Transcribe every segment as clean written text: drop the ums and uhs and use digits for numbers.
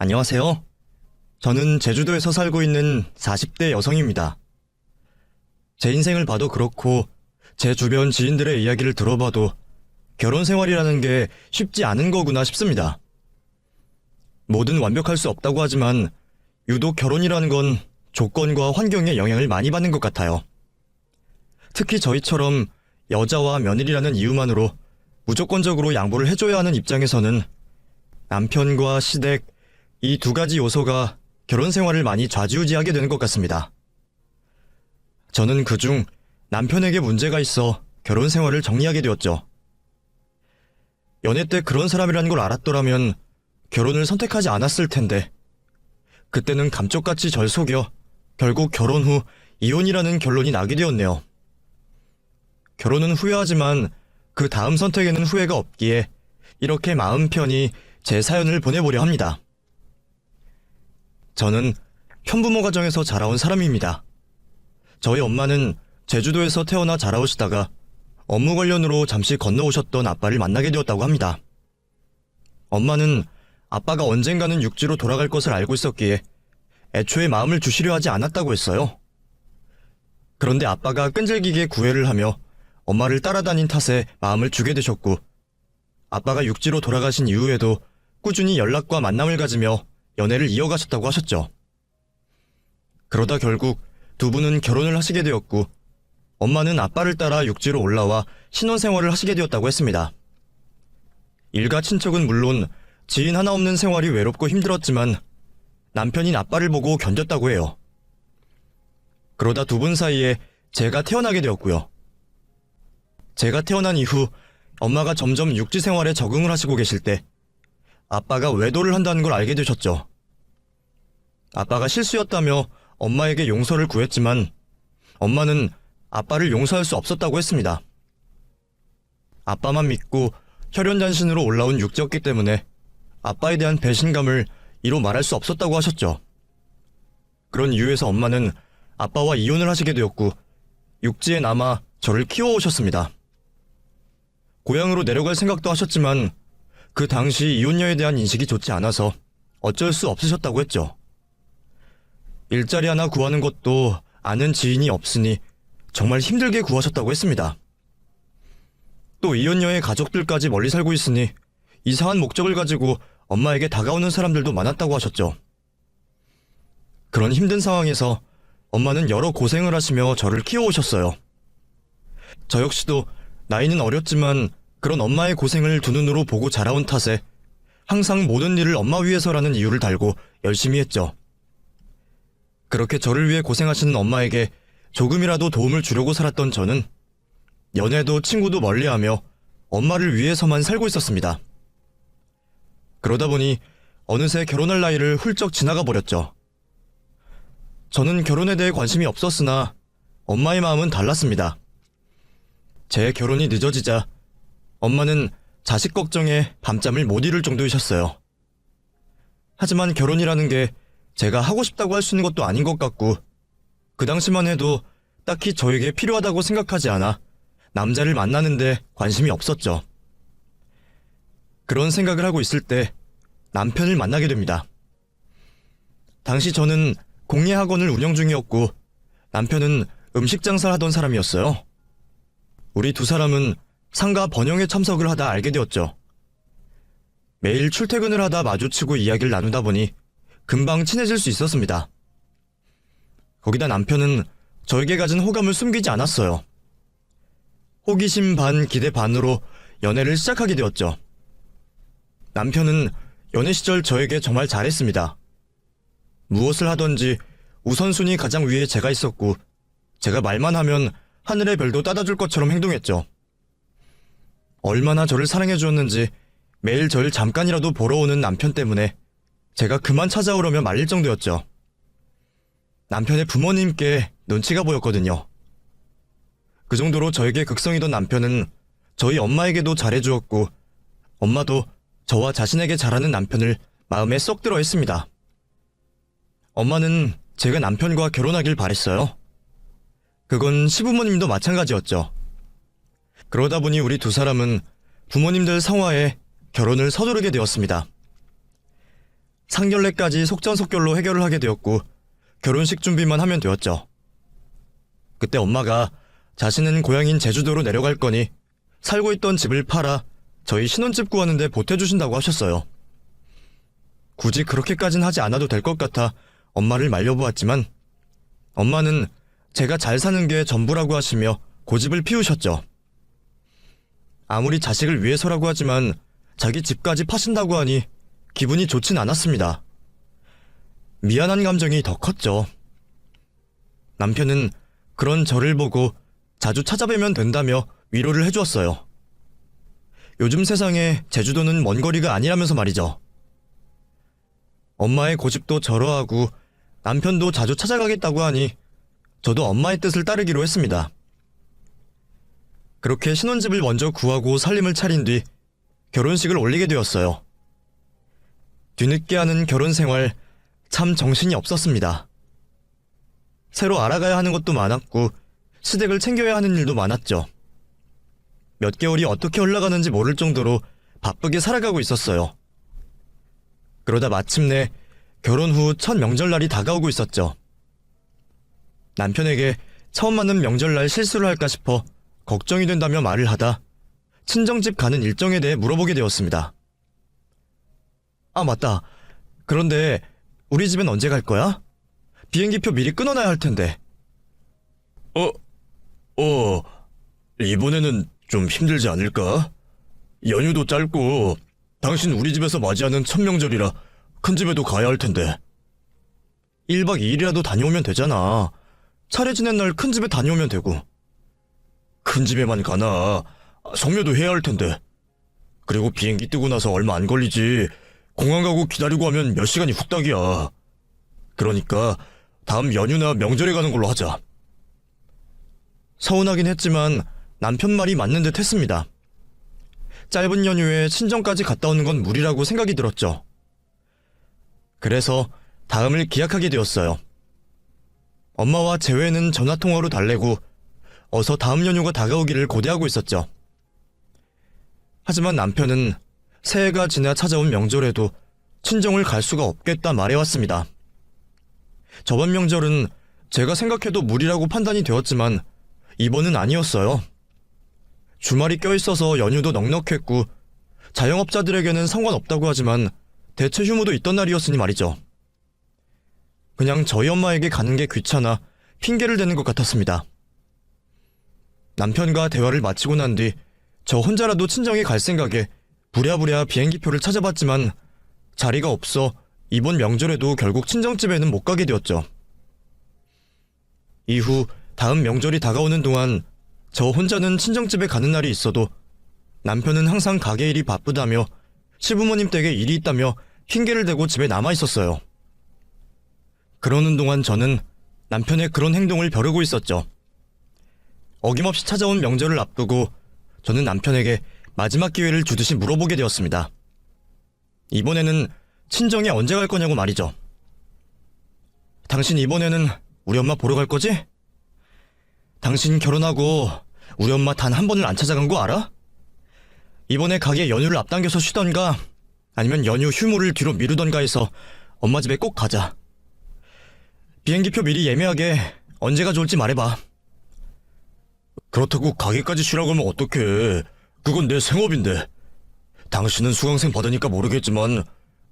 안녕하세요. 저는 제주도에서 살고 있는 40대 여성입니다. 제 인생을 봐도 그렇고 제 주변 지인들의 이야기를 들어봐도 결혼 생활이라는 게 쉽지 않은 거구나 싶습니다. 뭐든 완벽할 수 없다고 하지만 유독 결혼이라는 건 조건과 환경에 영향을 많이 받는 것 같아요. 특히 저희처럼 여자와 며느리라는 이유만으로 무조건적으로 양보를 해줘야 하는 입장에서는 남편과 시댁, 이 두 가지 요소가 결혼 생활을 많이 좌지우지하게 되는 것 같습니다. 저는 그중 남편에게 문제가 있어 결혼 생활을 정리하게 되었죠. 연애 때 그런 사람이라는 걸 알았더라면 결혼을 선택하지 않았을 텐데, 그때는 감쪽같이 절 속여 결국 결혼 후 이혼이라는 결론이 나게 되었네요. 결혼은 후회하지만 그 다음 선택에는 후회가 없기에 이렇게 마음 편히 제 사연을 보내보려 합니다. 저는 편부모 가정에서 자라온 사람입니다. 저희 엄마는 제주도에서 태어나 자라오시다가 업무 관련으로 잠시 건너오셨던 아빠를 만나게 되었다고 합니다. 엄마는 아빠가 언젠가는 육지로 돌아갈 것을 알고 있었기에 애초에 마음을 주시려 하지 않았다고 했어요. 그런데 아빠가 끈질기게 구애를 하며 엄마를 따라다닌 탓에 마음을 주게 되셨고, 아빠가 육지로 돌아가신 이후에도 꾸준히 연락과 만남을 가지며 연애를 이어가셨다고 하셨죠. 그러다 결국 두 분은 결혼을 하시게 되었고, 엄마는 아빠를 따라 육지로 올라와 신혼생활을 하시게 되었다고 했습니다. 일가 친척은 물론 지인 하나 없는 생활이 외롭고 힘들었지만 남편인 아빠를 보고 견뎠다고 해요. 그러다 두 분 사이에 제가 태어나게 되었고요. 제가 태어난 이후 엄마가 점점 육지 생활에 적응을 하시고 계실 때 아빠가 외도를 한다는 걸 알게 되셨죠. 아빠가 실수였다며 엄마에게 용서를 구했지만 엄마는 아빠를 용서할 수 없었다고 했습니다. 아빠만 믿고 혈연단신으로 올라온 육지였기 때문에 아빠에 대한 배신감을 이로 말할 수 없었다고 하셨죠. 그런 이유에서 엄마는 아빠와 이혼을 하시게 되었고 육지에 남아 저를 키워오셨습니다. 고향으로 내려갈 생각도 하셨지만 그 당시 이혼녀에 대한 인식이 좋지 않아서 어쩔 수 없으셨다고 했죠. 일자리 하나 구하는 것도 아는 지인이 없으니 정말 힘들게 구하셨다고 했습니다. 또 이혼녀의 가족들까지 멀리 살고 있으니 이상한 목적을 가지고 엄마에게 다가오는 사람들도 많았다고 하셨죠. 그런 힘든 상황에서 엄마는 여러 고생을 하시며 저를 키워오셨어요. 저 역시도 나이는 어렸지만 그런 엄마의 고생을 두 눈으로 보고 자라온 탓에 항상 모든 일을 엄마 위해서라는 이유를 달고 열심히 했죠. 그렇게 저를 위해 고생하시는 엄마에게 조금이라도 도움을 주려고 살았던 저는 연애도 친구도 멀리하며 엄마를 위해서만 살고 있었습니다. 그러다 보니 어느새 결혼할 나이를 훌쩍 지나가 버렸죠. 저는 결혼에 대해 관심이 없었으나 엄마의 마음은 달랐습니다. 제 결혼이 늦어지자 엄마는 자식 걱정에 밤잠을 못 이룰 정도이셨어요. 하지만 결혼이라는 게 제가 하고 싶다고 할 수 있는 것도 아닌 것 같고, 그 당시만 해도 딱히 저에게 필요하다고 생각하지 않아 남자를 만나는데 관심이 없었죠. 그런 생각을 하고 있을 때 남편을 만나게 됩니다. 당시 저는 공예학원을 운영 중이었고 남편은 음식 장사를 하던 사람이었어요. 우리 두 사람은 상가 번영에 참석을 하다 알게 되었죠. 매일 출퇴근을 하다 마주치고 이야기를 나누다 보니 금방 친해질 수 있었습니다. 거기다 남편은 저에게 가진 호감을 숨기지 않았어요. 호기심 반 기대 반으로 연애를 시작하게 되었죠. 남편은 연애 시절 저에게 정말 잘했습니다. 무엇을 하든지 우선순위 가장 위에 제가 있었고 제가 말만 하면 하늘의 별도 따다줄 것처럼 행동했죠. 얼마나 저를 사랑해 주었는지 매일 저를 잠깐이라도 보러 오는 남편 때문에 제가 그만 찾아오려며 말릴 정도였죠. 남편의 부모님께 눈치가 보였거든요. 그 정도로 저에게 극성이던 남편은 저희 엄마에게도 잘해주었고 엄마도 저와 자신에게 잘하는 남편을 마음에 쏙 들어 했습니다. 엄마는 제가 남편과 결혼하길 바랬어요. 그건 시부모님도 마찬가지였죠. 그러다 보니 우리 두 사람은 부모님들 성화에 결혼을 서두르게 되었습니다. 상견례까지 속전속결로 해결을 하게 되었고 결혼식 준비만 하면 되었죠. 그때 엄마가 자신은 고향인 제주도로 내려갈 거니 살고 있던 집을 팔아 저희 신혼집 구하는데 보태주신다고 하셨어요. 굳이 그렇게까진 하지 않아도 될 것 같아 엄마를 말려보았지만 엄마는 제가 잘 사는 게 전부라고 하시며 고집을 피우셨죠. 아무리 자식을 위해서라고 하지만 자기 집까지 파신다고 하니 기분이 좋진 않았습니다. 미안한 감정이 더 컸죠. 남편은 그런 저를 보고 자주 찾아뵈면 된다며 위로를 해주었어요. 요즘 세상에 제주도는 먼 거리가 아니라면서 말이죠. 엄마의 고집도 절어하고 남편도 자주 찾아가겠다고 하니 저도 엄마의 뜻을 따르기로 했습니다. 그렇게 신혼집을 먼저 구하고 살림을 차린 뒤 결혼식을 올리게 되었어요. 뒤늦게 하는 결혼 생활 참 정신이 없었습니다. 새로 알아가야 하는 것도 많았고 시댁을 챙겨야 하는 일도 많았죠. 몇 개월이 어떻게 흘러가는지 모를 정도로 바쁘게 살아가고 있었어요. 그러다 마침내 결혼 후 첫 명절날이 다가오고 있었죠. 남편에게 처음 맞는 명절날 실수를 할까 싶어 걱정이 된다며 말을 하다 친정집 가는 일정에 대해 물어보게 되었습니다. 아, 맞다. 그런데 우리 집엔 언제 갈 거야? 비행기표 미리 끊어놔야 할 텐데. 이번에는 좀 힘들지 않을까? 연휴도 짧고 당신 우리 집에서 맞이하는 첫 명절이라 큰 집에도 가야 할 텐데. 1박 2일이라도 다녀오면 되잖아. 차례 지낸 날 큰 집에 다녀오면 되고. 큰 집에만 가나? 성묘도 해야 할 텐데. 그리고 비행기 뜨고 나서 얼마 안 걸리지. 공항 가고 기다리고 하면 몇 시간이 후딱이야. 그러니까 다음 연휴나 명절에 가는 걸로 하자. 서운하긴 했지만 남편 말이 맞는 듯 했습니다. 짧은 연휴에 친정까지 갔다 오는 건 무리라고 생각이 들었죠. 그래서 다음을 기약하게 되었어요. 엄마와 재회는 전화통화로 달래고 어서 다음 연휴가 다가오기를 고대하고 있었죠. 하지만 남편은 새해가 지나 찾아온 명절에도 친정을 갈 수가 없겠다 말해왔습니다. 저번 명절은 제가 생각해도 무리라고 판단이 되었지만 이번은 아니었어요. 주말이 껴있어서 연휴도 넉넉했고 자영업자들에게는 상관없다고 하지만 대체 휴무도 있던 날이었으니 말이죠. 그냥 저희 엄마에게 가는 게 귀찮아 핑계를 대는 것 같았습니다. 남편과 대화를 마치고 난 뒤 저 혼자라도 친정에 갈 생각에 부랴부랴 비행기표를 찾아봤지만 자리가 없어 이번 명절에도 결국 친정집에는 못 가게 되었죠. 이후 다음 명절이 다가오는 동안 저 혼자는 친정집에 가는 날이 있어도 남편은 항상 가게 일이 바쁘다며 시부모님 댁에 일이 있다며 핑계를 대고 집에 남아 있었어요. 그러는 동안 저는 남편의 그런 행동을 벼르고 있었죠. 어김없이 찾아온 명절을 앞두고 저는 남편에게 마지막 기회를 주듯이 물어보게 되었습니다. 이번에는 친정에 언제 갈 거냐고 말이죠. 당신 이번에는 우리 엄마 보러 갈 거지? 당신 결혼하고 우리 엄마 단 한 번을 안 찾아간 거 알아? 이번에 가게 연휴를 앞당겨서 쉬던가 아니면 연휴 휴무를 뒤로 미루던가 해서 엄마 집에 꼭 가자. 비행기표 미리 예매하게 언제가 좋을지 말해봐. 그렇다고 가게까지 쉬라고 하면 어떡해. 그건 내 생업인데. 당신은 수강생 받으니까 모르겠지만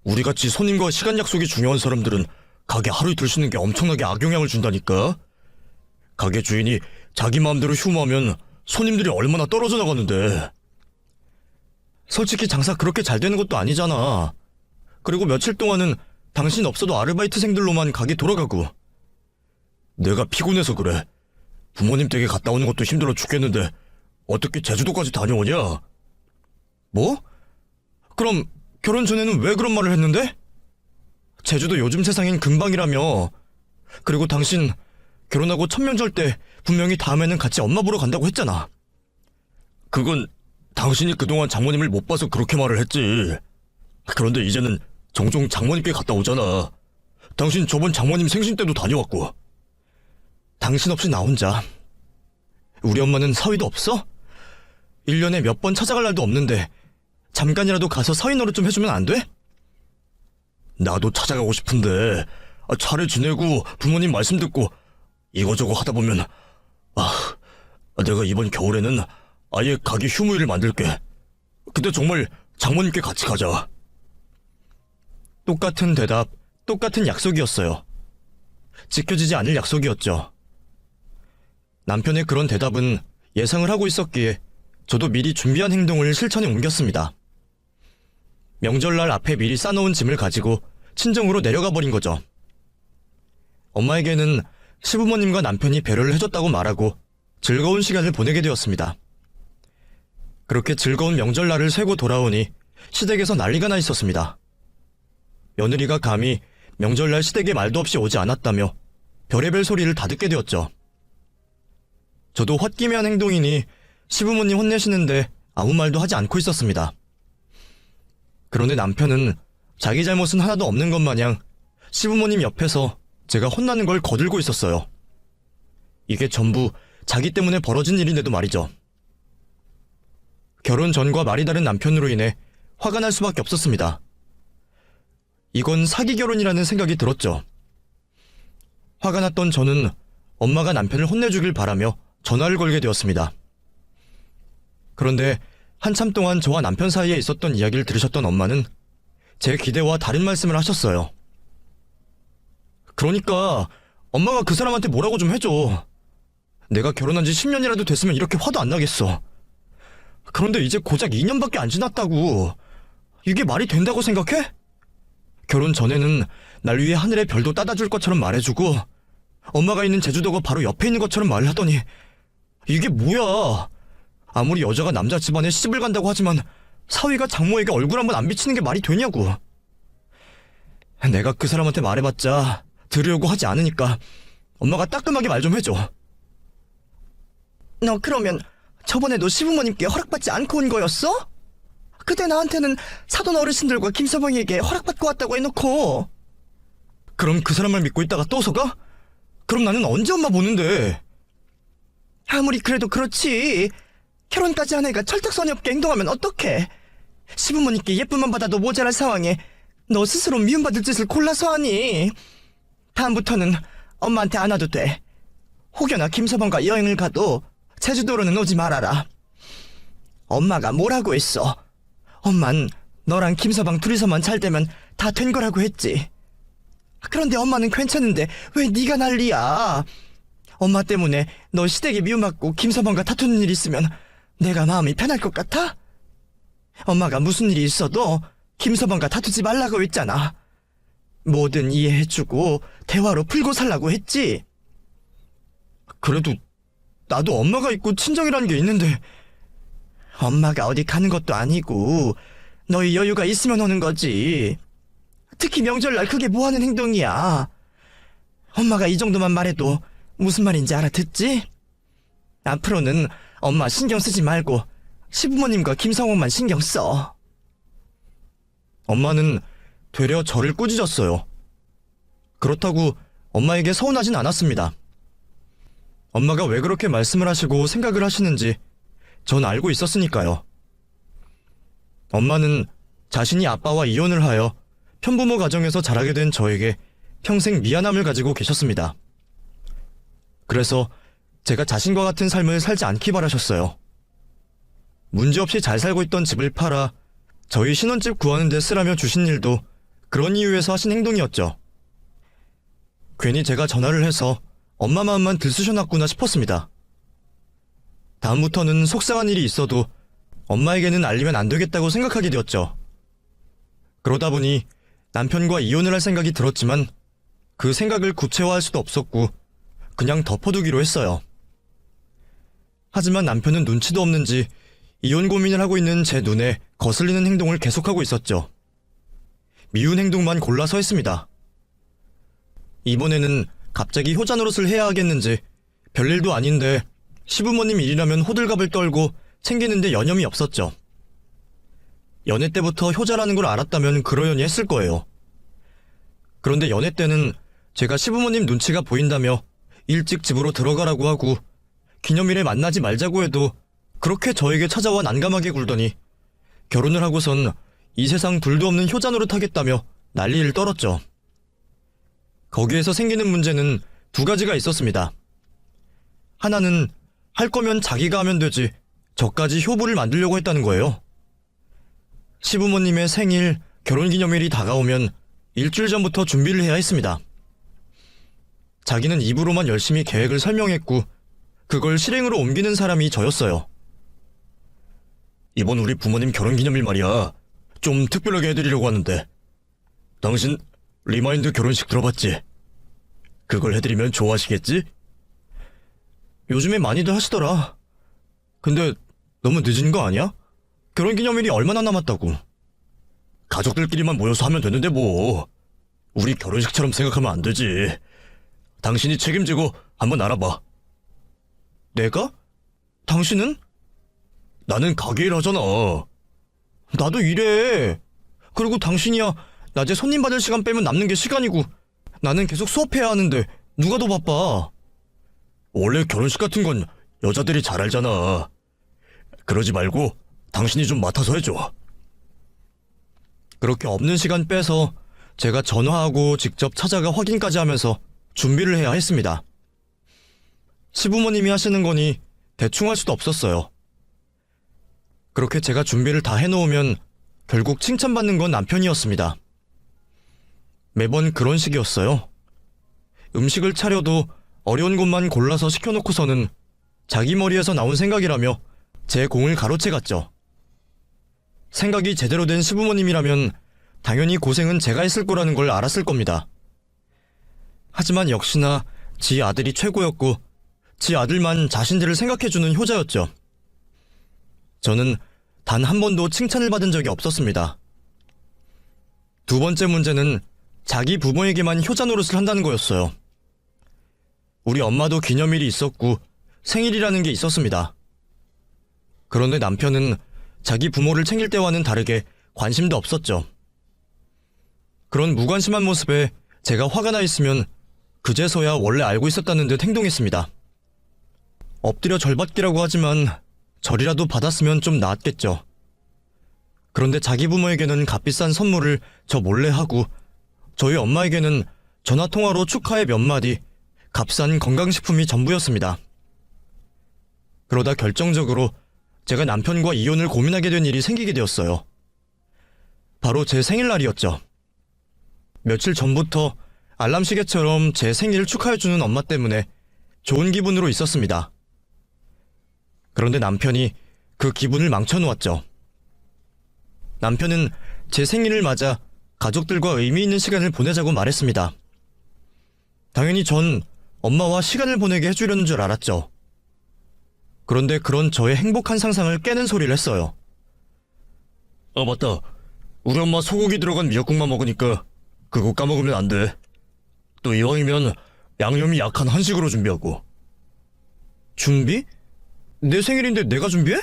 우리같이 손님과 시간 약속이 중요한 사람들은 가게 하루 이틀 쉬는 게 엄청나게 악영향을 준다니까. 가게 주인이 자기 마음대로 휴무하면 손님들이 얼마나 떨어져 나가는데. 솔직히 장사 그렇게 잘 되는 것도 아니잖아. 그리고 며칠 동안은 당신 없어도 아르바이트생들로만 가게 돌아가고. 내가 피곤해서 그래. 부모님 댁에 갔다 오는 것도 힘들어 죽겠는데 어떻게 제주도까지 다녀오냐? 뭐? 그럼 결혼 전에는 왜 그런 말을 했는데? 제주도 요즘 세상엔 금방이라며. 그리고 당신 결혼하고 첫 명절 때 분명히 다음에는 같이 엄마 보러 간다고 했잖아. 그건 당신이 그동안 장모님을 못 봐서 그렇게 말을 했지. 그런데 이제는 종종 장모님께 갔다 오잖아. 당신 저번 장모님 생신 때도 다녀왔고. 당신 없이 나 혼자. 우리 엄마는 사위도 없어? 1년에 몇 번 찾아갈 날도 없는데 잠깐이라도 가서 사위 노릇 좀 해주면 안 돼? 나도 찾아가고 싶은데 차례 지내고 부모님 말씀 듣고 이거저거 하다 보면 내가 이번 겨울에는 아예 가게 휴무일을 만들게. 그때 정말 장모님께 같이 가자. 똑같은 대답, 똑같은 약속이었어요. 지켜지지 않을 약속이었죠. 남편의 그런 대답은 예상을 하고 있었기에 저도 미리 준비한 행동을 실천에 옮겼습니다. 명절날 앞에 미리 싸놓은 짐을 가지고 친정으로 내려가 버린 거죠. 엄마에게는 시부모님과 남편이 배려를 해줬다고 말하고 즐거운 시간을 보내게 되었습니다. 그렇게 즐거운 명절날을 새고 돌아오니 시댁에서 난리가 나 있었습니다. 며느리가 감히 명절날 시댁에 말도 없이 오지 않았다며 별의별 소리를 다 듣게 되었죠. 저도 홧김에한 행동이니 시부모님 혼내시는데 아무 말도 하지 않고 있었습니다. 그런데 남편은 자기 잘못은 하나도 없는 것 마냥 시부모님 옆에서 제가 혼나는 걸 거들고 있었어요. 이게 전부 자기 때문에 벌어진 일인데도 말이죠. 결혼 전과 말이 다른 남편으로 인해 화가 날 수밖에 없었습니다. 이건 사기 결혼이라는 생각이 들었죠. 화가 났던 저는 엄마가 남편을 혼내주길 바라며 전화를 걸게 되었습니다. 그런데 한참 동안 저와 남편 사이에 있었던 이야기를 들으셨던 엄마는 제 기대와 다른 말씀을 하셨어요. 그러니까 엄마가 그 사람한테 뭐라고 좀 해줘. 내가 결혼한 지 10년이라도 됐으면 이렇게 화도 안 나겠어. 그런데 이제 고작 2년밖에 안 지났다고. 이게 말이 된다고 생각해? 결혼 전에는 날 위해 하늘의 별도 따다 줄 것처럼 말해주고 엄마가 있는 제주도가 바로 옆에 있는 것처럼 말을 하더니 이게 뭐야. 아무리 여자가 남자 집안에 시집을 간다고 하지만 사위가 장모에게 얼굴 한번 안 비치는 게 말이 되냐고. 내가 그 사람한테 말해봤자 들으려고 하지 않으니까 엄마가 따끔하게 말 좀 해줘. 너 그러면 저번에도 시부모님께 허락받지 않고 온 거였어? 그때 나한테는 사돈 어르신들과 김서방에게 허락받고 왔다고 해놓고. 그럼 그 사람을 믿고 있다가 또 속아? 그럼 나는 언제 엄마 보는데? 아무리 그래도 그렇지. 결혼까지 한 애가 철딱서니 없게 행동하면 어떡해? 시부모님께 예쁨만 받아도 모자랄 상황에 너 스스로 미움받을 짓을 골라서 하니. 다음부터는 엄마한테 안 와도 돼. 혹여나 김서방과 여행을 가도 제주도로는 오지 말아라. 엄마가 뭐라고 했어? 엄만 너랑 김서방 둘이서만 잘 되면 다 된 거라고 했지. 그런데 엄마는 괜찮은데 왜 네가 난리야? 엄마 때문에 너 시댁에 미움받고 김서방과 다투는 일 있으면 내가 마음이 편할 것 같아? 엄마가 무슨 일이 있어도 김서방과 다투지 말라고 했잖아. 뭐든 이해해주고 대화로 풀고 살라고 했지. 그래도 나도 엄마가 있고 친정이라는 게 있는데. 엄마가 어디 가는 것도 아니고 너희 여유가 있으면 오는 거지. 특히 명절날 그게 뭐하는 행동이야. 엄마가 이 정도만 말해도 무슨 말인지 알아듣지? 앞으로는 엄마 신경 쓰지 말고 시부모님과 김성호만 신경 써. 엄마는 되려 저를 꾸짖었어요. 그렇다고 엄마에게 서운하진 않았습니다. 엄마가 왜 그렇게 말씀을 하시고 생각을 하시는지 전 알고 있었으니까요. 엄마는 자신이 아빠와 이혼을 하여 편부모 가정에서 자라게 된 저에게 평생 미안함을 가지고 계셨습니다. 그래서 제가 자신과 같은 삶을 살지 않기 바라셨어요. 문제없이 잘 살고 있던 집을 팔아 저희 신혼집 구하는 데 쓰라며 주신 일도 그런 이유에서 하신 행동이었죠. 괜히 제가 전화를 해서 엄마 마음만 들쑤셔놨구나 싶었습니다. 다음부터는 속상한 일이 있어도 엄마에게는 알리면 안 되겠다고 생각하게 되었죠. 그러다 보니 남편과 이혼을 할 생각이 들었지만 그 생각을 구체화할 수도 없었고 그냥 덮어두기로 했어요. 하지만 남편은 눈치도 없는지 이혼 고민을 하고 있는 제 눈에 거슬리는 행동을 계속하고 있었죠. 미운 행동만 골라서 했습니다. 이번에는 갑자기 효자 노릇을 해야 하겠는지 별일도 아닌데 시부모님 일이라면 호들갑을 떨고 챙기는데 여념이 없었죠. 연애 때부터 효자라는 걸 알았다면 그러려니 했을 거예요. 그런데 연애 때는 제가 시부모님 눈치가 보인다며 일찍 집으로 들어가라고 하고 기념일에 만나지 말자고 해도 그렇게 저에게 찾아와 난감하게 굴더니 결혼을 하고선 이 세상 둘도 없는 효자 노릇 하겠다며 난리를 떨었죠. 거기에서 생기는 문제는 두 가지가 있었습니다. 하나는 할 거면 자기가 하면 되지 저까지 효부를 만들려고 했다는 거예요. 시부모님의 생일, 결혼기념일이 다가오면 일주일 전부터 준비를 해야 했습니다. 자기는 입으로만 열심히 계획을 설명했고 그걸 실행으로 옮기는 사람이 저였어요. 이번 우리 부모님 결혼기념일 말이야. 좀 특별하게 해드리려고 하는데. 당신 리마인드 결혼식 들어봤지? 그걸 해드리면 좋아하시겠지? 요즘에 많이들 하시더라. 근데 너무 늦은 거 아니야? 결혼기념일이 얼마나 남았다고. 가족들끼리만 모여서 하면 되는데 뭐. 우리 결혼식처럼 생각하면 안 되지. 당신이 책임지고 한번 알아봐. 내가? 당신은? 나는 가게 일 하잖아. 나도 일해. 그리고 당신이야 낮에 손님 받을 시간 빼면 남는 게 시간이고 나는 계속 수업해야 하는데 누가 더 바빠. 원래 결혼식 같은 건 여자들이 잘 알잖아. 그러지 말고 당신이 좀 맡아서 해줘. 그렇게 없는 시간 빼서 제가 전화하고 직접 찾아가 확인까지 하면서 준비를 해야 했습니다. 시부모님이 하시는 거니 대충 할 수도 없었어요. 그렇게 제가 준비를 다 해놓으면 결국 칭찬받는 건 남편이었습니다. 매번 그런 식이었어요. 음식을 차려도 어려운 곳만 골라서 시켜놓고서는 자기 머리에서 나온 생각이라며 제 공을 가로채 갔죠. 생각이 제대로 된 시부모님이라면 당연히 고생은 제가 했을 거라는 걸 알았을 겁니다. 하지만 역시나 지 아들이 최고였고 지 아들만 자신들을 생각해주는 효자였죠. 저는 단 한 번도 칭찬을 받은 적이 없었습니다. 두 번째 문제는 자기 부모에게만 효자 노릇을 한다는 거였어요. 우리 엄마도 기념일이 있었고 생일이라는 게 있었습니다. 그런데 남편은 자기 부모를 챙길 때와는 다르게 관심도 없었죠. 그런 무관심한 모습에 제가 화가 나 있으면 그제서야 원래 알고 있었다는 듯 행동했습니다. 엎드려 절받기라고 하지만 절이라도 받았으면 좀 나았겠죠. 그런데 자기 부모에게는 값비싼 선물을 저 몰래 하고 저희 엄마에게는 전화통화로 축하의 몇 마디, 값싼 건강식품이 전부였습니다. 그러다 결정적으로 제가 남편과 이혼을 고민하게 된 일이 생기게 되었어요. 바로 제 생일날이었죠. 며칠 전부터 알람 시계처럼 제 생일을 축하해주는 엄마 때문에 좋은 기분으로 있었습니다. 그런데 남편이 그 기분을 망쳐놓았죠. 남편은 제 생일을 맞아 가족들과 의미 있는 시간을 보내자고 말했습니다. 당연히 전 엄마와 시간을 보내게 해주려는 줄 알았죠. 그런데 그런 저의 행복한 상상을 깨는 소리를 했어요. 아, 맞다. 우리 엄마 소고기 들어간 미역국만 먹으니까 그거 까먹으면 안 돼. 또 이왕이면 양념이 약한 한식으로 준비하고. 준비? 내 생일인데 내가 준비해?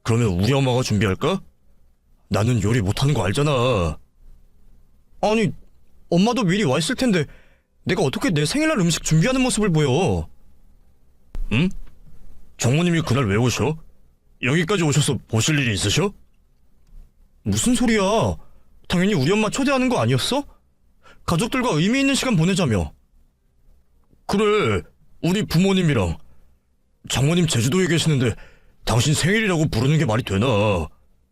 그러면 우리 엄마가 준비할까? 나는 요리 못하는 거 알잖아. 아니, 엄마도 미리 와 있을 텐데 내가 어떻게 내 생일날 음식 준비하는 모습을 보여? 응? 장모님이 그날 왜 오셔? 여기까지 오셔서 보실 일이 있으셔? 무슨 소리야? 당연히 우리 엄마 초대하는 거 아니었어? 가족들과 의미 있는 시간 보내자며. 그래, 우리 부모님이랑. 장모님 제주도에 계시는데 당신 생일이라고 부르는 게 말이 되나?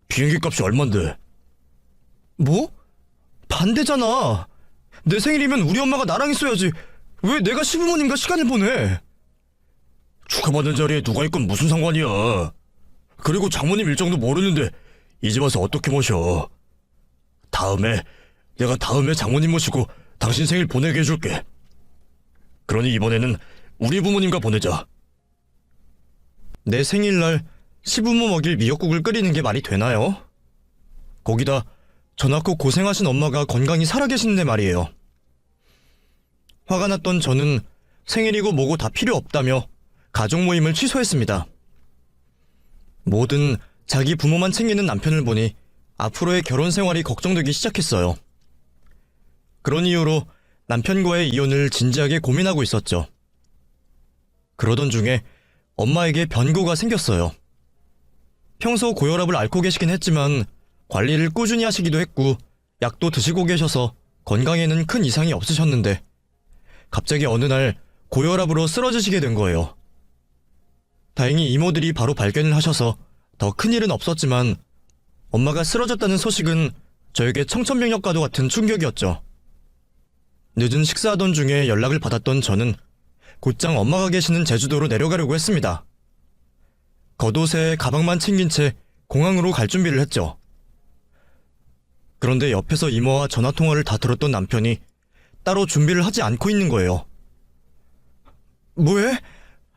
비행기 값이 얼만데. 뭐? 반대잖아. 내 생일이면 우리 엄마가 나랑 있어야지. 왜 내가 시부모님과 시간을 보내? 축하받는 자리에 누가 있건 무슨 상관이야. 그리고 장모님 일정도 모르는데 이제 와서 어떻게 모셔. 내가 다음에 장모님 모시고 당신 생일 보내게 해줄게. 그러니 이번에는 우리 부모님과 보내자. 내 생일날 시부모 먹일 미역국을 끓이는 게 말이 되나요? 거기다 저 낳고 고생하신 엄마가 건강히 살아계시는데 말이에요. 화가 났던 저는 생일이고 뭐고 다 필요 없다며 가족 모임을 취소했습니다. 뭐든 자기 부모만 챙기는 남편을 보니 앞으로의 결혼 생활이 걱정되기 시작했어요. 그런 이유로 남편과의 이혼을 진지하게 고민하고 있었죠. 그러던 중에 엄마에게 변고가 생겼어요. 평소 고혈압을 앓고 계시긴 했지만 관리를 꾸준히 하시기도 했고 약도 드시고 계셔서 건강에는 큰 이상이 없으셨는데 갑자기 어느 날 고혈압으로 쓰러지시게 된 거예요. 다행히 이모들이 바로 발견을 하셔서 더 큰일은 없었지만 엄마가 쓰러졌다는 소식은 저에게 청천벽력과도 같은 충격이었죠. 늦은 식사하던 중에 연락을 받았던 저는 곧장 엄마가 계시는 제주도로 내려가려고 했습니다. 겉옷에 가방만 챙긴 채 공항으로 갈 준비를 했죠. 그런데 옆에서 이모와 전화통화를 다 들었던 남편이 따로 준비를 하지 않고 있는 거예요. 뭐해?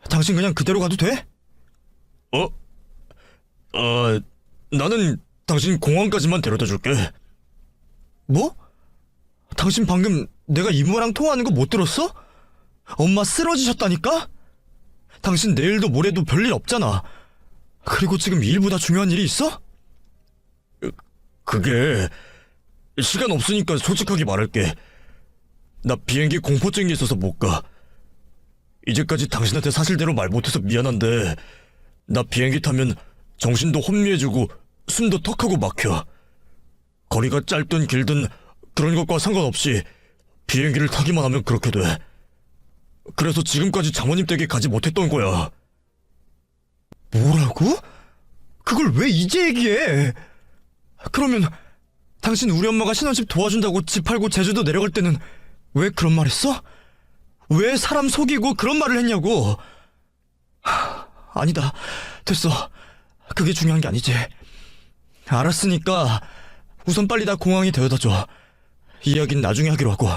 당신 그냥 그대로 가도 돼? 나는 당신 공항까지만 데려다 줄게. 뭐? 당신 방금 내가 이모랑 통화하는 거 못 들었어? 엄마 쓰러지셨다니까? 당신 내일도 모레도 별일 없잖아. 그리고 지금 일보다 중요한 일이 있어? 그게 시간 없으니까 솔직하게 말할게. 나 비행기 공포증이 있어서 못 가. 이제까지 당신한테 사실대로 말 못해서 미안한데 나 비행기 타면 정신도 혼미해지고 숨도 턱하고 막혀. 거리가 짧든 길든 그런 것과 상관없이 비행기를 타기만 하면 그렇게 돼. 그래서 지금까지 장모님 댁에 가지 못했던 거야. 뭐라고? 그걸 왜 이제 얘기해? 그러면 당신 우리 엄마가 신혼집 도와준다고 집 팔고 제주도 내려갈 때는 왜 그런 말 했어? 왜 사람 속이고 그런 말을 했냐고? 아니다. 됐어. 그게 중요한 게 아니지. 알았으니까 우선 빨리 나 공항에 데려다 줘. 이야기는 나중에 하기로 하고.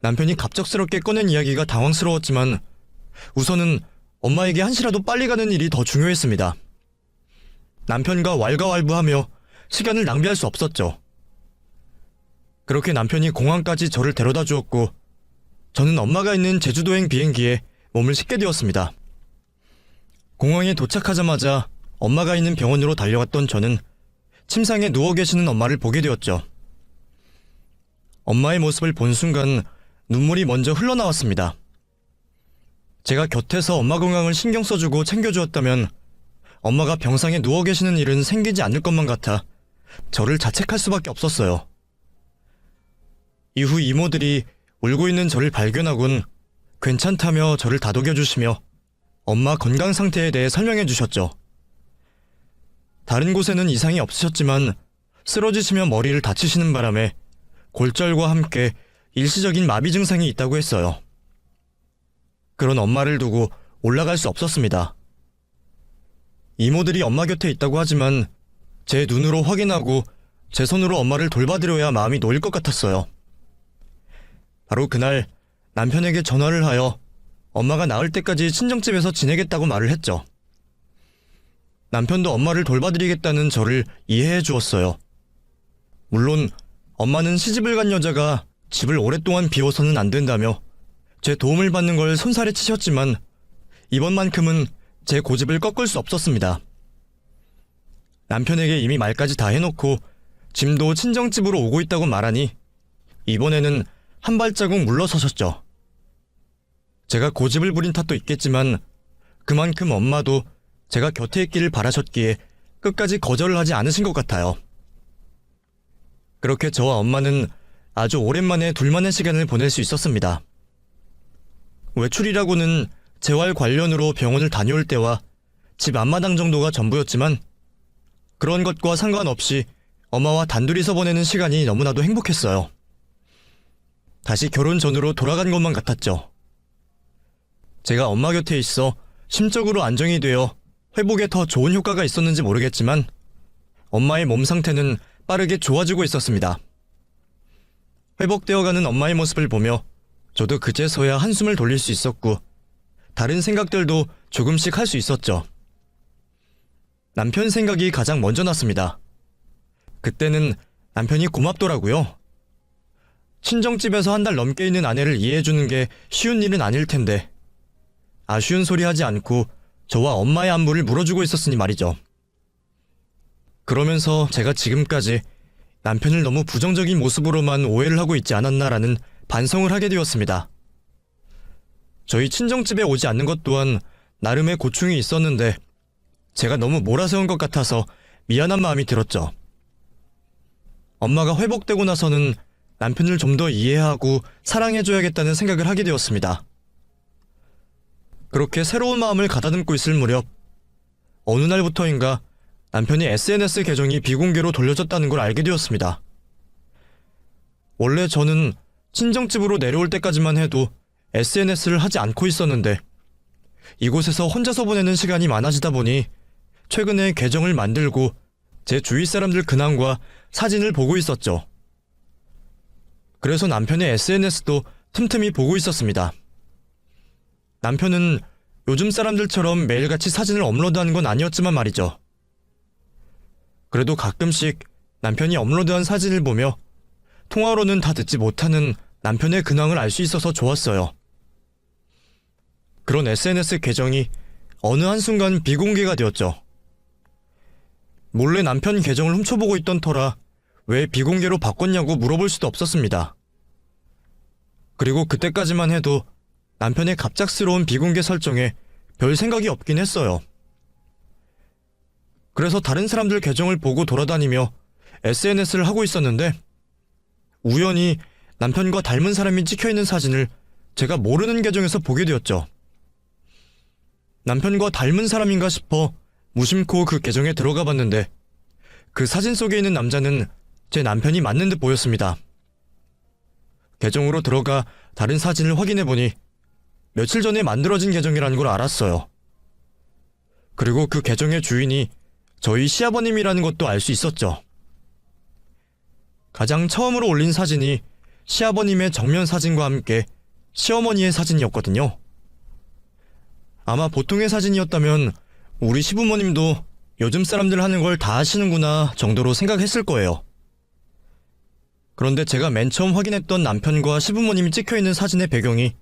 남편이 갑작스럽게 꺼낸 이야기가 당황스러웠지만 우선은 엄마에게 한시라도 빨리 가는 일이 더 중요했습니다. 남편과 왈가왈부하며 시간을 낭비할 수 없었죠. 그렇게 남편이 공항까지 저를 데려다 주었고 저는 엄마가 있는 제주도행 비행기에 몸을 싣게 되었습니다. 공항에 도착하자마자 엄마가 있는 병원으로 달려갔던 저는 침상에 누워 계시는 엄마를 보게 되었죠. 엄마의 모습을 본 순간 눈물이 먼저 흘러나왔습니다. 제가 곁에서 엄마 건강을 신경 써주고 챙겨주었다면 엄마가 병상에 누워 계시는 일은 생기지 않을 것만 같아 저를 자책할 수밖에 없었어요. 이후 이모들이 울고 있는 저를 발견하곤 괜찮다며 저를 다독여주시며 엄마 건강 상태에 대해 설명해 주셨죠. 다른 곳에는 이상이 없으셨지만 쓰러지시며 머리를 다치시는 바람에 골절과 함께 일시적인 마비 증상이 있다고 했어요. 그런 엄마를 두고 올라갈 수 없었습니다. 이모들이 엄마 곁에 있다고 하지만 제 눈으로 확인하고 제 손으로 엄마를 돌봐드려야 마음이 놓일 것 같았어요. 바로 그날 남편에게 전화를 하여 엄마가 나을 때까지 친정집에서 지내겠다고 말을 했죠. 남편도 엄마를 돌봐드리겠다는 저를 이해해 주었어요. 물론 엄마는 시집을 간 여자가 집을 오랫동안 비워서는 안 된다며 제 도움을 받는 걸 손살에 치셨지만 이번만큼은 제 고집을 꺾을 수 없었습니다. 남편에게 이미 말까지 다 해놓고 짐도 친정집으로 오고 있다고 말하니 이번에는 한 발자국 물러서셨죠. 제가 고집을 부린 탓도 있겠지만 그만큼 엄마도 제가 곁에 있기를 바라셨기에 끝까지 거절을 하지 않으신 것 같아요. 그렇게 저와 엄마는 아주 오랜만에 둘만의 시간을 보낼 수 있었습니다. 외출이라고는 재활 관련으로 병원을 다녀올 때와 집 앞마당 정도가 전부였지만 그런 것과 상관없이 엄마와 단둘이서 보내는 시간이 너무나도 행복했어요. 다시 결혼 전으로 돌아간 것만 같았죠. 제가 엄마 곁에 있어 심적으로 안정이 되어 회복에 더 좋은 효과가 있었는지 모르겠지만 엄마의 몸 상태는 빠르게 좋아지고 있었습니다. 회복되어가는 엄마의 모습을 보며 저도 그제서야 한숨을 돌릴 수 있었고 다른 생각들도 조금씩 할 수 있었죠. 남편 생각이 가장 먼저 났습니다. 그때는 남편이 고맙더라고요. 친정집에서 한 달 넘게 있는 아내를 이해해주는 게 쉬운 일은 아닐 텐데 아쉬운 소리 하지 않고 저와 엄마의 안부를 물어주고 있었으니 말이죠. 그러면서 제가 지금까지 남편을 너무 부정적인 모습으로만 오해를 하고 있지 않았나라는 반성을 하게 되었습니다. 저희 친정집에 오지 않는 것 또한 나름의 고충이 있었는데 제가 너무 몰아세운 것 같아서 미안한 마음이 들었죠. 엄마가 회복되고 나서는 남편을 좀 더 이해하고 사랑해줘야겠다는 생각을 하게 되었습니다. 그렇게 새로운 마음을 가다듬고 있을 무렵 어느 날부터인가 남편이 SNS 계정이 비공개로 돌려졌다는 걸 알게 되었습니다. 원래 저는 친정집으로 내려올 때까지만 해도 SNS를 하지 않고 있었는데 이곳에서 혼자서 보내는 시간이 많아지다 보니 최근에 계정을 만들고 제 주위 사람들 근황과 사진을 보고 있었죠. 그래서 남편의 SNS도 틈틈이 보고 있었습니다. 남편은 요즘 사람들처럼 매일같이 사진을 업로드하는 건 아니었지만 말이죠. 그래도 가끔씩 남편이 업로드한 사진을 보며 통화로는 다 듣지 못하는 남편의 근황을 알 수 있어서 좋았어요. 그런 SNS 계정이 어느 한순간 비공개가 되었죠. 몰래 남편 계정을 훔쳐보고 있던 터라 왜 비공개로 바꿨냐고 물어볼 수도 없었습니다. 그리고 그때까지만 해도 남편의 갑작스러운 비공개 설정에 별 생각이 없긴 했어요. 그래서 다른 사람들 계정을 보고 돌아다니며 SNS를 하고 있었는데 우연히 남편과 닮은 사람이 찍혀있는 사진을 제가 모르는 계정에서 보게 되었죠. 남편과 닮은 사람인가 싶어 무심코 그 계정에 들어가 봤는데 그 사진 속에 있는 남자는 제 남편이 맞는 듯 보였습니다. 계정으로 들어가 다른 사진을 확인해보니 며칠 전에 만들어진 계정이라는 걸 알았어요. 그리고 그 계정의 주인이 저희 시아버님이라는 것도 알 수 있었죠. 가장 처음으로 올린 사진이 시아버님의 정면 사진과 함께 시어머니의 사진이었거든요. 아마 보통의 사진이었다면 우리 시부모님도 요즘 사람들 하는 걸 다 아시는구나 정도로 생각했을 거예요. 그런데 제가 맨 처음 확인했던 남편과 시부모님이 찍혀있는 사진의 배경이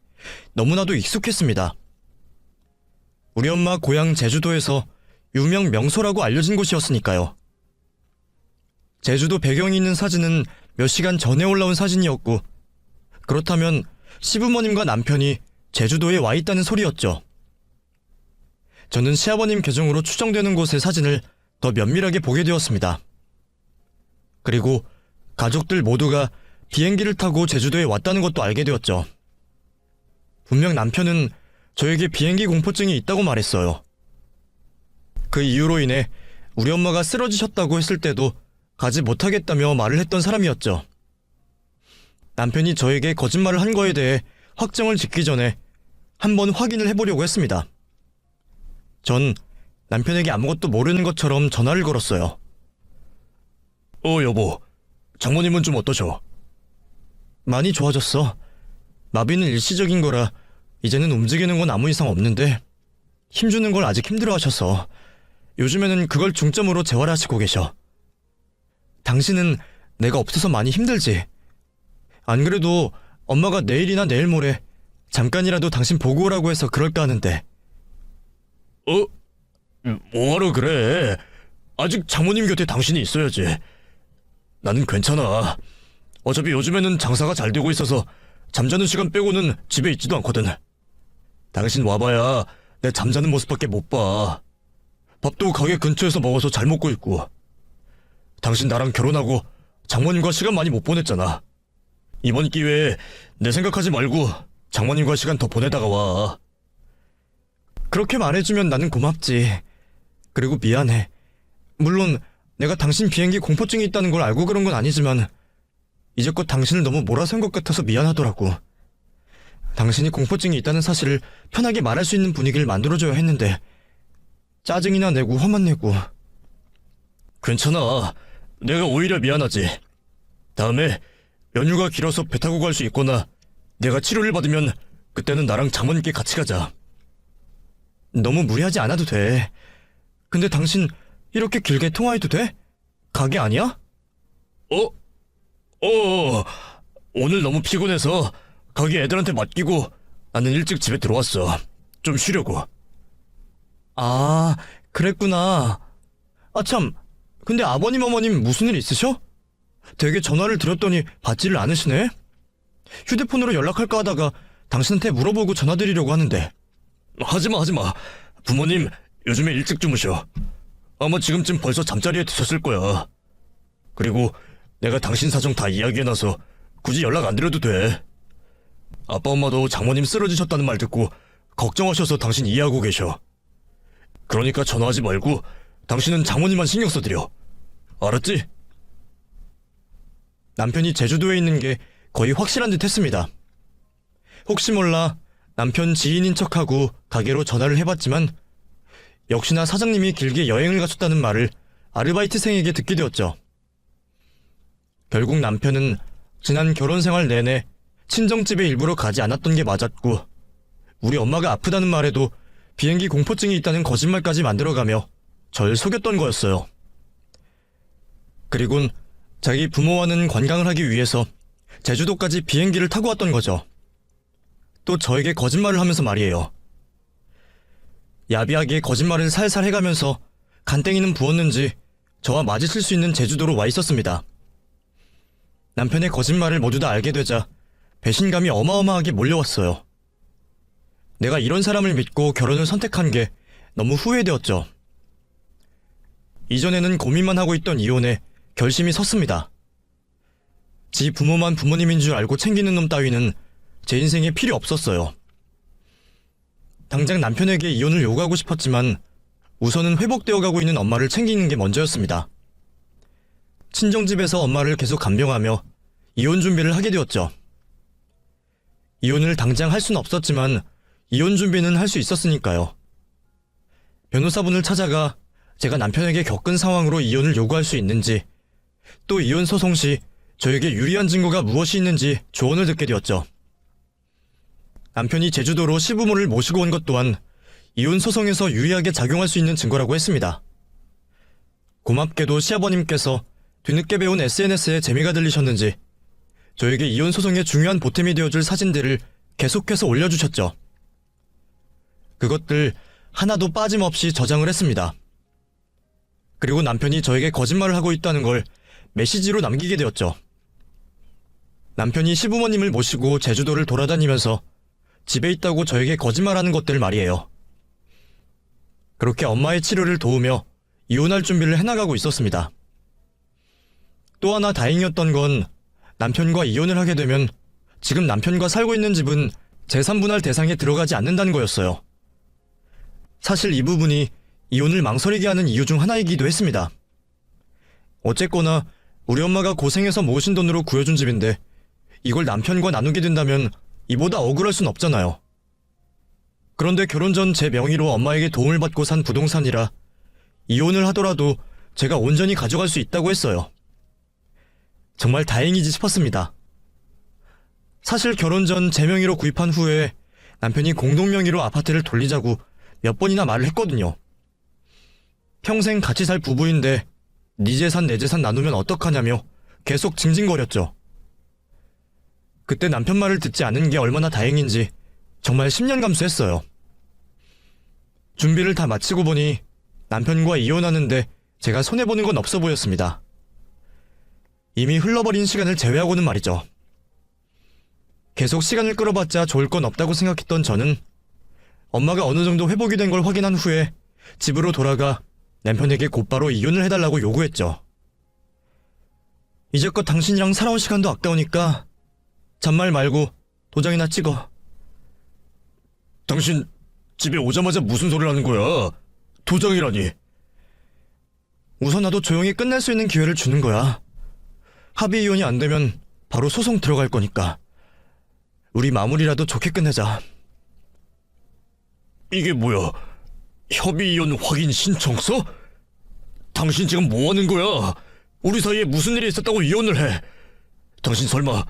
너무나도 익숙했습니다. 우리 엄마 고향 제주도에서 유명 명소라고 알려진 곳이었으니까요. 제주도 배경이 있는 사진은 몇 시간 전에 올라온 사진이었고 그렇다면 시부모님과 남편이 제주도에 와 있다는 소리였죠. 저는 시아버님 계정으로 추정되는 곳의 사진을 더 면밀하게 보게 되었습니다. 그리고 가족들 모두가 비행기를 타고 제주도에 왔다는 것도 알게 되었죠. 분명 남편은 저에게 비행기 공포증이 있다고 말했어요. 그 이유로 인해 우리 엄마가 쓰러지셨다고 했을 때도 가지 못하겠다며 말을 했던 사람이었죠. 남편이 저에게 거짓말을 한 거에 대해 확정을 짓기 전에 한번 확인을 해보려고 했습니다. 전 남편에게 아무것도 모르는 것처럼 전화를 걸었어요. 여보. 장모님은 좀 어떠셔? 많이 좋아졌어. 마비는 일시적인 거라 이제는 움직이는 건 아무 이상 없는데 힘주는 걸 아직 힘들어하셔서 요즘에는 그걸 중점으로 재활하시고 계셔. 당신은 내가 없어서 많이 힘들지? 안 그래도 엄마가 내일이나 내일 모레 잠깐이라도 당신 보고 오라고 해서 그럴까 하는데. 뭐하러 그래? 아직 장모님 곁에 당신이 있어야지. 나는 괜찮아. 어차피 요즘에는 장사가 잘 되고 있어서 잠자는 시간 빼고는 집에 있지도 않거든. 당신 와봐야 내 잠자는 모습밖에 못 봐. 밥도 가게 근처에서 먹어서 잘 먹고 있고. 당신 나랑 결혼하고 장모님과 시간 많이 못 보냈잖아. 이번 기회에 내 생각하지 말고 장모님과 시간 더 보내다가 와. 그렇게 말해주면 나는 고맙지. 그리고 미안해. 물론 내가 당신 비행기 공포증이 있다는 걸 알고 그런 건 아니지만 이제껏 당신을 너무 몰아선 것 같아서 미안하더라고. 당신이 공포증이 있다는 사실을 편하게 말할 수 있는 분위기를 만들어줘야 했는데 짜증이나 내고 화만 내고. 괜찮아. 내가 오히려 미안하지. 다음에 연휴가 길어서 배 타고 갈 수 있거나 내가 치료를 받으면 그때는 나랑 장모님께 같이 가자. 너무 무리하지 않아도 돼. 근데 당신 이렇게 길게 통화해도 돼? 가게 아니야? 오늘 너무 피곤해서 가게 애들한테 맡기고 나는 일찍 집에 들어왔어. 좀 쉬려고. 아, 그랬구나. 아 참, 근데 아버님 어머님 무슨 일 있으셔? 되게 전화를 드렸더니 받지를 않으시네? 휴대폰으로 연락할까 하다가 당신한테 물어보고 전화드리려고 하는데. 하지마. 부모님 요즘에 일찍 주무셔. 아마 지금쯤 벌써 잠자리에 드셨을 거야. 그리고 내가 당신 사정 다 이야기해놔서 굳이 연락 안 드려도 돼. 아빠 엄마도 장모님 쓰러지셨다는 말 듣고 걱정하셔서 당신 이해하고 계셔. 그러니까 전화하지 말고 당신은 장모님만 신경 써드려. 알았지? 남편이 제주도에 있는 게 거의 확실한 듯 했습니다. 혹시 몰라 남편 지인인 척하고 가게로 전화를 해봤지만 역시나 사장님이 길게 여행을 가셨다는 말을 아르바이트생에게 듣게 되었죠. 결국 남편은 지난 결혼 생활 내내 친정집에 일부러 가지 않았던 게 맞았고 우리 엄마가 아프다는 말에도 비행기 공포증이 있다는 거짓말까지 만들어가며 절 속였던 거였어요. 그리곤 자기 부모와는 관광을 하기 위해서 제주도까지 비행기를 타고 왔던 거죠. 또 저에게 거짓말을 하면서 말이에요. 야비하게 거짓말을 살살 해가면서 간땡이는 부었는지 저와 마주칠 수 있는 제주도로 와 있었습니다. 남편의 거짓말을 모두 다 알게 되자 배신감이 어마어마하게 몰려왔어요. 내가 이런 사람을 믿고 결혼을 선택한 게 너무 후회되었죠. 이전에는 고민만 하고 있던 이혼에 결심이 섰습니다. 지 부모만 부모님인 줄 알고 챙기는 놈 따위는 제 인생에 필요 없었어요. 당장 남편에게 이혼을 요구하고 싶었지만 우선은 회복되어 가고 있는 엄마를 챙기는 게 먼저였습니다. 친정집에서 엄마를 계속 간병하며 이혼 준비를 하게 되었죠. 이혼을 당장 할 수는 없었지만 이혼 준비는 할 수 있었으니까요. 변호사분을 찾아가 제가 남편에게 겪은 상황으로 이혼을 요구할 수 있는지, 또 이혼 소송 시 저에게 유리한 증거가 무엇이 있는지 조언을 듣게 되었죠. 남편이 제주도로 시부모를 모시고 온 것 또한 이혼 소송에서 유리하게 작용할 수 있는 증거라고 했습니다. 고맙게도 시아버님께서 뒤늦게 배운 SNS에 재미가 들리셨는지 저에게 이혼 소송의 중요한 보탬이 되어줄 사진들을 계속해서 올려주셨죠. 그것들 하나도 빠짐없이 저장을 했습니다. 그리고 남편이 저에게 거짓말을 하고 있다는 걸 메시지로 남기게 되었죠. 남편이 시부모님을 모시고 제주도를 돌아다니면서 집에 있다고 저에게 거짓말하는 것들 말이에요. 그렇게 엄마의 치료를 도우며 이혼할 준비를 해나가고 있었습니다. 또 하나 다행이었던 건 남편과 이혼을 하게 되면 지금 남편과 살고 있는 집은 재산분할 대상에 들어가지 않는다는 거였어요. 사실 이 부분이 이혼을 망설이게 하는 이유 중 하나이기도 했습니다. 어쨌거나 우리 엄마가 고생해서 모으신 돈으로 구해준 집인데 이걸 남편과 나누게 된다면 이보다 억울할 순 없잖아요. 그런데 결혼 전 제 명의로 엄마에게 도움을 받고 산 부동산이라 이혼을 하더라도 제가 온전히 가져갈 수 있다고 했어요. 정말 다행이지 싶었습니다. 사실 결혼 전 제 명의로 구입한 후에 남편이 공동 명의로 아파트를 돌리자고 몇 번이나 말을 했거든요. 평생 같이 살 부부인데 네 재산 내 재산 나누면 어떡하냐며 계속 징징거렸죠. 그때 남편 말을 듣지 않은 게 얼마나 다행인지 정말 10년 감수했어요. 준비를 다 마치고 보니 남편과 이혼하는데 제가 손해보는 건 없어 보였습니다. 이미 흘러버린 시간을 제외하고는 말이죠. 계속 시간을 끌어봤자 좋을 건 없다고 생각했던 저는 엄마가 어느 정도 회복이 된 걸 확인한 후에 집으로 돌아가 남편에게 곧바로 이혼을 해달라고 요구했죠. 이제껏 당신이랑 살아온 시간도 아까우니까 잔말 말고 도장이나 찍어. 당신 집에 오자마자 무슨 소리를 하는 거야? 도장이라니. 우선 나도 조용히 끝낼 수 있는 기회를 주는 거야. 합의 이혼이 안 되면 바로 소송 들어갈 거니까. 우리 마무리라도 좋게 끝내자. 이게 뭐야? 협의 이혼 확인 신청서? 당신 지금 뭐 하는 거야? 우리 사이에 무슨 일이 있었다고 이혼을 해? 당신 설마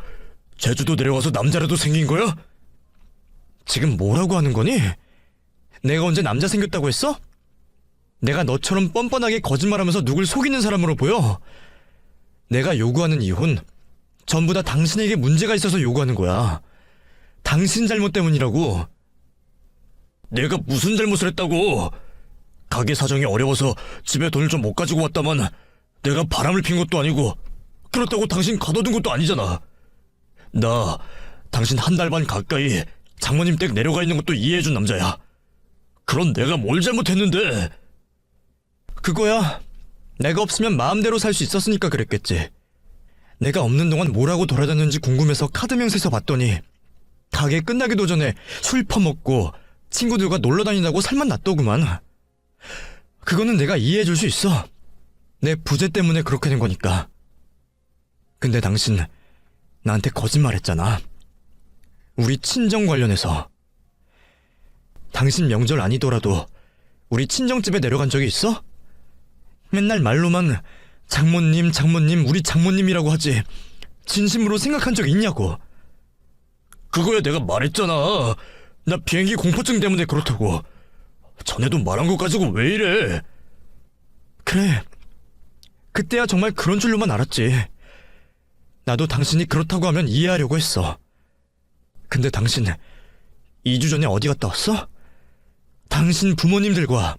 제주도 내려가서 남자라도 생긴 거야? 지금 뭐라고 하는 거니? 내가 언제 남자 생겼다고 했어? 내가 너처럼 뻔뻔하게 거짓말하면서 누굴 속이는 사람으로 보여? 내가 요구하는 이혼 전부 다 당신에게 문제가 있어서 요구하는 거야. 당신 잘못 때문이라고. 내가 무슨 잘못을 했다고? 가게 사정이 어려워서 집에 돈을 좀 못 가지고 왔다만 내가 바람을 핀 것도 아니고 그렇다고 당신 가둬둔 것도 아니잖아. 나 당신 한 달 반 가까이 장모님 댁 내려가 있는 것도 이해해준 남자야. 그런 내가 뭘 잘못했는데? 그거야 내가 없으면 마음대로 살 수 있었으니까 그랬겠지. 내가 없는 동안 뭐라고 돌아다녔는지 궁금해서 카드 명세서 봤더니 가게 끝나기도 전에 술 퍼먹고 친구들과 놀러 다닌다고 살만 났더구만. 그거는 내가 이해해줄 수 있어. 내 부재 때문에 그렇게 된 거니까. 근데 당신 나한테 거짓말했잖아. 우리 친정 관련해서. 당신 명절 아니더라도 우리 친정집에 내려간 적이 있어? 맨날 말로만 장모님, 장모님, 우리 장모님이라고 하지 진심으로 생각한 적 있냐고. 그거야 내가 말했잖아. 나 비행기 공포증 때문에 그렇다고. 전에도 말한 거 가지고 왜 이래? 그래. 그때야 정말 그런 줄로만 알았지. 나도 당신이 그렇다고 하면 이해하려고 했어. 근데 당신 2주 전에 어디 갔다 왔어? 당신 부모님들과.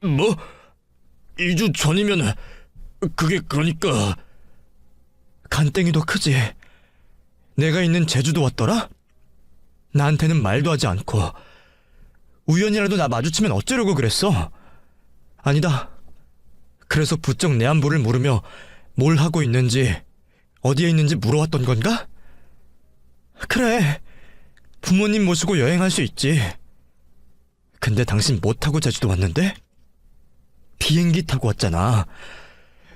뭐? 2주 전이면 그게 그러니까 간땡이도 크지. 내가 있는 제주도 왔더라? 나한테는 말도 하지 않고 우연이라도 나 마주치면 어쩌려고 그랬어? 아니다. 그래서 부쩍 내 안부를 물으며 뭘 하고 있는지 어디에 있는지 물어왔던 건가? 그래. 부모님 모시고 여행할 수 있지. 근데 당신 뭐 타고 제주도 왔는데? 비행기 타고 왔잖아.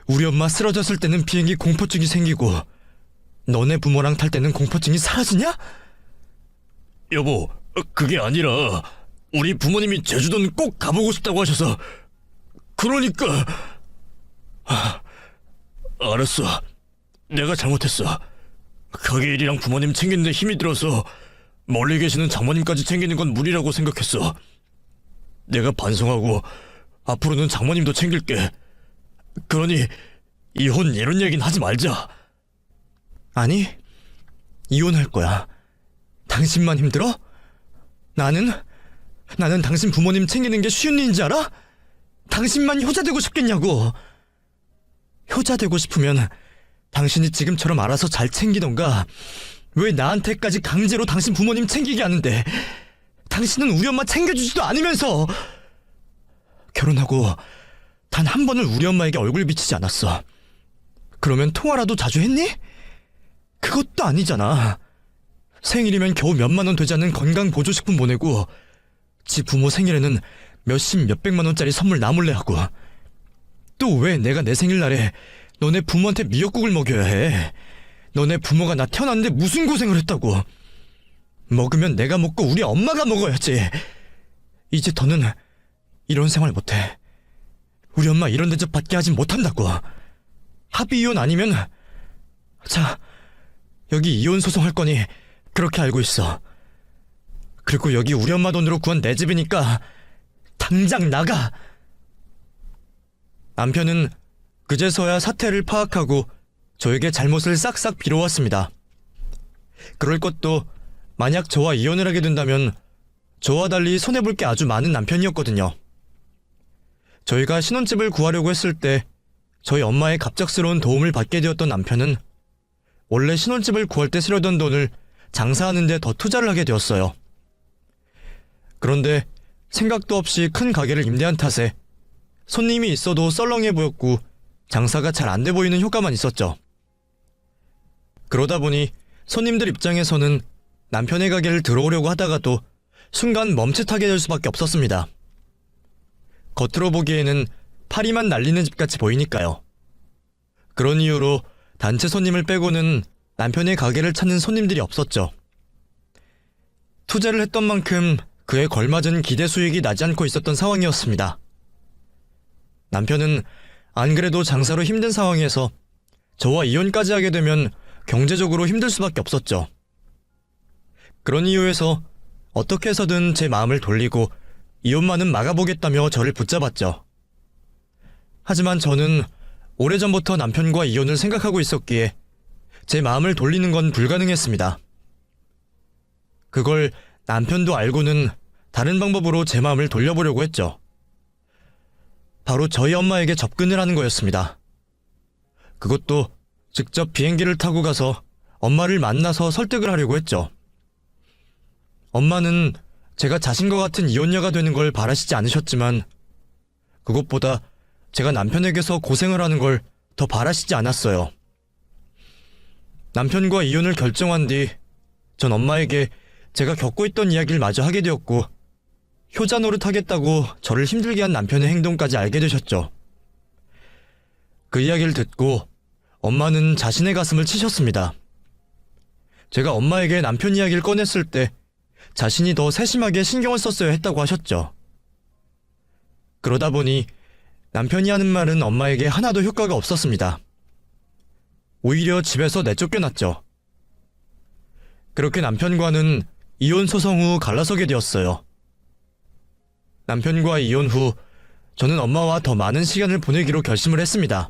우리 엄마 쓰러졌을 때는 비행기 공포증이 생기고 너네 부모랑 탈 때는 공포증이 사라지냐? 여보, 그게 아니라 우리 부모님이 제주도는 꼭 가보고 싶다고 하셔서. 그러니까. 알았어. 내가 잘못했어. 가게 일이랑 부모님 챙기는데 힘이 들어서 멀리 계시는 장모님까지 챙기는 건 무리라고 생각했어. 내가 반성하고 앞으로는 장모님도 챙길게. 그러니 이혼 이런 얘기는 하지 말자. 아니, 이혼할 거야. 당신만 힘들어? 나는 당신 부모님 챙기는 게 쉬운 일인지 알아? 당신만 효자 되고 싶겠냐고. 효자 되고 싶으면 당신이 지금처럼 알아서 잘 챙기던가. 왜 나한테까지 강제로 당신 부모님 챙기게 하는데. 당신은 우리 엄마 챙겨주지도 않으면서. 결혼하고 단 한 번을 우리 엄마에게 얼굴 비치지 않았어. 그러면 통화라도 자주 했니? 그것도 아니잖아. 생일이면 겨우 몇만 원 되지 않는 건강보조식품 보내고 지 부모 생일에는 몇십 몇백만 원짜리 선물 나 몰래 하고. 또 왜 내가 내 생일날에 너네 부모한테 미역국을 먹여야 해? 너네 부모가 나 태어났는데 무슨 고생을 했다고. 먹으면 내가 먹고 우리 엄마가 먹어야지. 이제 더는 이런 생활 못해. 우리 엄마 이런 대접 받게 하진 못한다고. 합의 이혼 아니면 자, 여기 이혼 소송할 거니 그렇게 알고 있어. 그리고 여기 우리 엄마 돈으로 구한 내 집이니까 당장 나가. 남편은 그제서야 사태를 파악하고 저에게 잘못을 싹싹 빌어왔습니다. 그럴 것도 만약 저와 이혼을 하게 된다면 저와 달리 손해볼 게 아주 많은 남편이었거든요. 저희가 신혼집을 구하려고 했을 때 저희 엄마의 갑작스러운 도움을 받게 되었던 남편은 원래 신혼집을 구할 때 쓰려던 돈을 장사하는 데 더 투자를 하게 되었어요. 그런데 생각도 없이 큰 가게를 임대한 탓에 손님이 있어도 썰렁해 보였고 장사가 잘 안 돼 보이는 효과만 있었죠. 그러다 보니 손님들 입장에서는 남편의 가게를 들어오려고 하다가도 순간 멈칫하게 될 수밖에 없었습니다. 겉으로 보기에는 파리만 날리는 집같이 보이니까요. 그런 이유로 단체 손님을 빼고는 남편의 가게를 찾는 손님들이 없었죠. 투자를 했던 만큼 그에 걸맞은 기대 수익이 나지 않고 있었던 상황이었습니다. 남편은 안 그래도 장사로 힘든 상황에서 저와 이혼까지 하게 되면 경제적으로 힘들 수밖에 없었죠. 그런 이유에서 어떻게 해서든 제 마음을 돌리고 이혼만은 막아보겠다며 저를 붙잡았죠. 하지만 저는 오래전부터 남편과 이혼을 생각하고 있었기에 제 마음을 돌리는 건 불가능했습니다. 그걸 남편도 알고는 다른 방법으로 제 마음을 돌려보려고 했죠. 바로 저희 엄마에게 접근을 하는 거였습니다. 그것도 직접 비행기를 타고 가서 엄마를 만나서 설득을 하려고 했죠. 엄마는 제가 자신과 같은 이혼녀가 되는 걸 바라시지 않으셨지만 그것보다 제가 남편에게서 고생을 하는 걸 더 바라시지 않았어요. 남편과 이혼을 결정한 뒤 전 엄마에게 제가 겪고 있던 이야기를 마저 하게 되었고 효자 노릇하겠다고 저를 힘들게 한 남편의 행동까지 알게 되셨죠. 그 이야기를 듣고 엄마는 자신의 가슴을 치셨습니다. 제가 엄마에게 남편 이야기를 꺼냈을 때 자신이 더 세심하게 신경을 썼어야 했다고 하셨죠. 그러다 보니 남편이 하는 말은 엄마에게 하나도 효과가 없었습니다. 오히려 집에서 내쫓겨났죠. 그렇게 남편과는 이혼 소송 후 갈라서게 되었어요. 남편과 이혼 후 저는 엄마와 더 많은 시간을 보내기로 결심을 했습니다.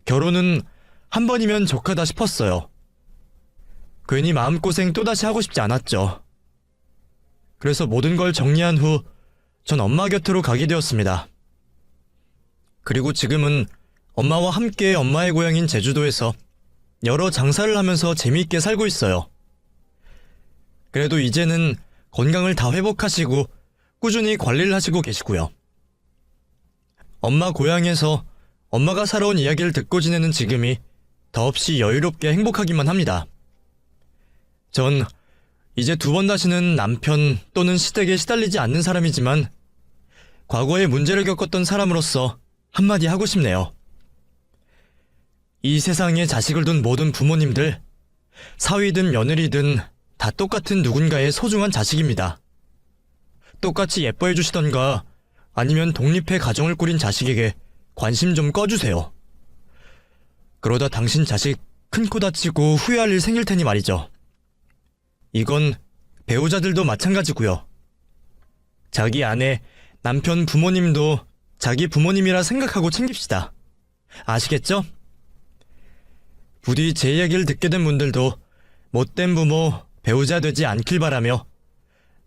결혼은 한 번이면 족하다 싶었어요. 괜히 마음고생 또다시 하고 싶지 않았죠. 그래서 모든 걸 정리한 후 전 엄마 곁으로 가게 되었습니다. 그리고 지금은 엄마와 함께 엄마의 고향인 제주도에서 여러 장사를 하면서 재미있게 살고 있어요. 그래도 이제는 건강을 다 회복하시고 꾸준히 관리를 하시고 계시고요. 엄마 고향에서 엄마가 살아온 이야기를 듣고 지내는 지금이 더없이 여유롭게 행복하기만 합니다. 전 이제 두 번 다시는 남편 또는 시댁에 시달리지 않는 사람이지만 과거에 문제를 겪었던 사람으로서 한마디 하고 싶네요. 이 세상에 자식을 둔 모든 부모님들, 사위든 며느리든 다 똑같은 누군가의 소중한 자식입니다. 똑같이 예뻐해 주시던가 아니면 독립해 가정을 꾸린 자식에게 관심 좀 꺼주세요. 그러다 당신 자식 큰 코 다치고 후회할 일 생길 테니 말이죠. 이건 배우자들도 마찬가지고요. 자기 아내, 남편 부모님도 자기 부모님이라 생각하고 챙깁시다. 아시겠죠? 부디 제 이야기를 듣게 된 분들도 못된 부모, 배우자 되지 않길 바라며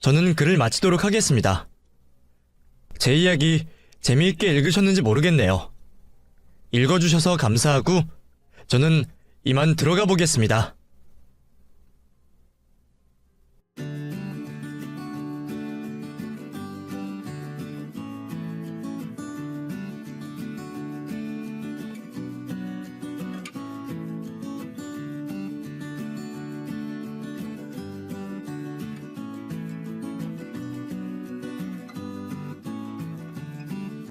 저는 글을 마치도록 하겠습니다. 제 이야기 재미있게 읽으셨는지 모르겠네요. 읽어주셔서 감사하고 저는 이만 들어가 보겠습니다.